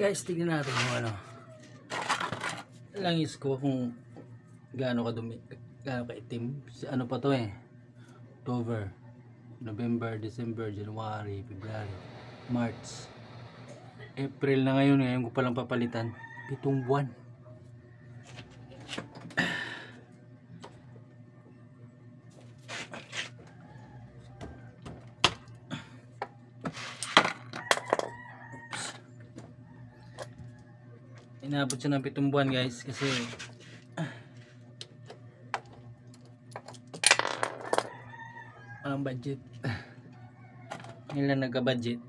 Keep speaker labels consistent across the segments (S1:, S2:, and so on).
S1: Guys, tignan natin yung langis ko kung gaano kadumi, gaano kaitim. Ano pa to October, November, December, January, February, March, April na ngayon. Ngayon ko palang papalitan. 7 buwan. Inabot siya ng 7 buwan guys kasi walang budget. Ngayon lang nagka-budget.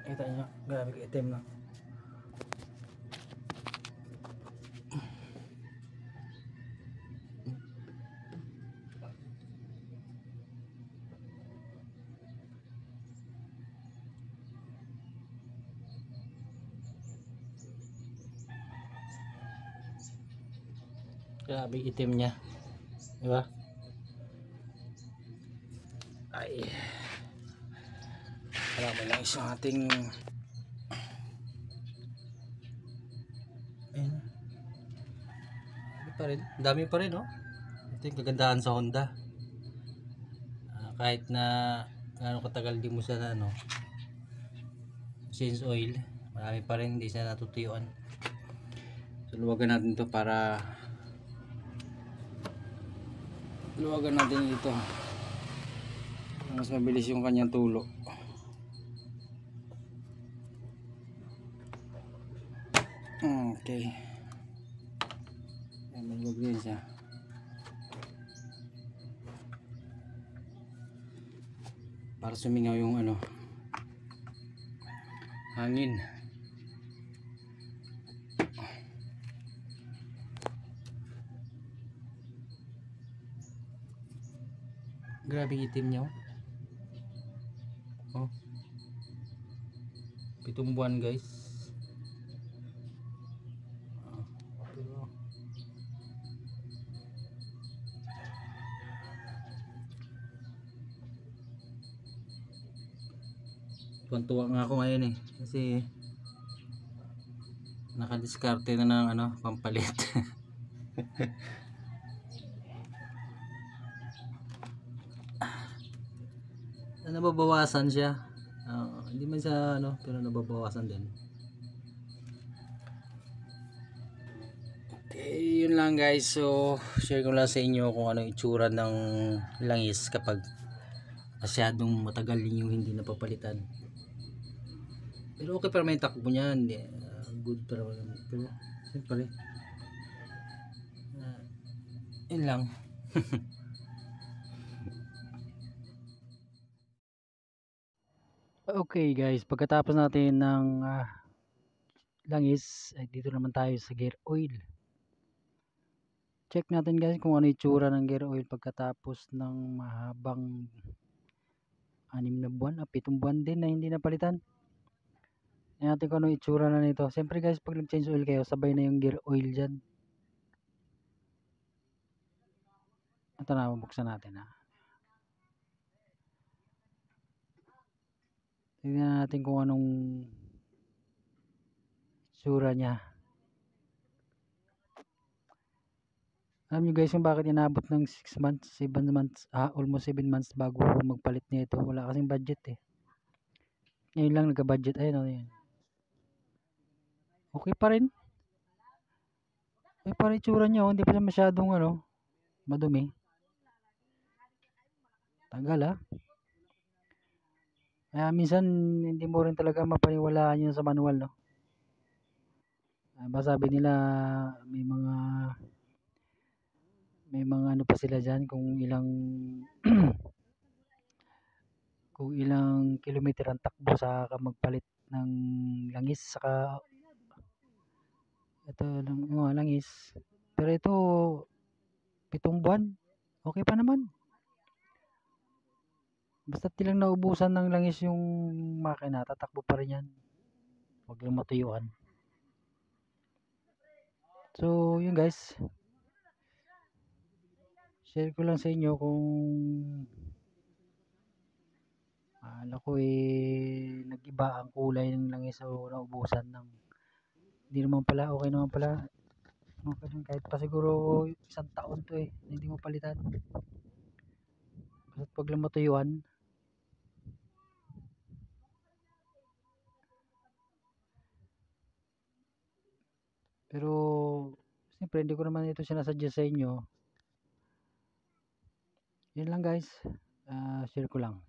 S1: Kita nyo, grabe ka-itim na. Grabe itim niya, diba? Ay, marami lang isang ating dami pa rin oh. Ito yung kagandahan sa Honda. Kahit na gaano katagal di mo siya change oil, marami pa rin, hindi siya natutuyuan. So luwagan natin to para luwagan natin ito mas mabilis yung kanyang tulo. Okay, maluwag din siya para sumingaw yung hangin. Grabe itim niya oh. 7 buwan guys. Tuwa nga ako ngayon kasi nakadiskarte na ng pampalit. Nababawasan siya. Hindi man siya pero nababawasan din. Okay, yun lang guys. So share ko lang sa inyo kung ano itsura ng langis kapag masyadong matagal yung hindi napapalitan. Pero okay para may takbo niyan. Good para pero siyempre yun lang. Okay guys, pagkatapos natin ng langis, dito naman tayo sa gear oil. Check natin guys kung ano itsura ng gear oil pagkatapos ng mahabang 6 na buwan, 7 buwan din na hindi napalitan. Tingnan natin kung ano itsura na nito. Siyempre guys, pag nag-change oil kayo, sabay na yung gear oil dyan. Ito na, bubuksan natin Tingnan natin kung anong itsura niya. Alam nyo guys kung bakit inabot ng 6 months, 7 months, almost 7 months bago magpalit nito. Wala kasing budget Ngayon lang nagka-budget. Ayun yun. Okay pa rin. Parang itsura niya hindi pa siya masyadong madumi. Tagal Kaya minsan hindi mo rin talaga mapaniwalaan yun sa manual sabi nila may mga pa sila dyan kung ilang kung ilang kilometer ang takbo sa magpalit ng langis. Saka ito lang langis, pero ito 7 buwan okay pa naman. Basta tilang naubusan ng langis yung makina, tatakbo pa rin yan. Huwag lang matuyuan. So, yun guys. Share ko lang sa inyo kung ano ko nag-iba ang kulay ng langis o naubusan ng hindi naman pala, okay naman pala. Okay din, kahit pa siguro isang taon to hindi mo palitan. Basta pag lang matuyuan. Pero siyempre hindi ko naman ito sinasuggest sa inyo. Yun lang guys. Share ko lang.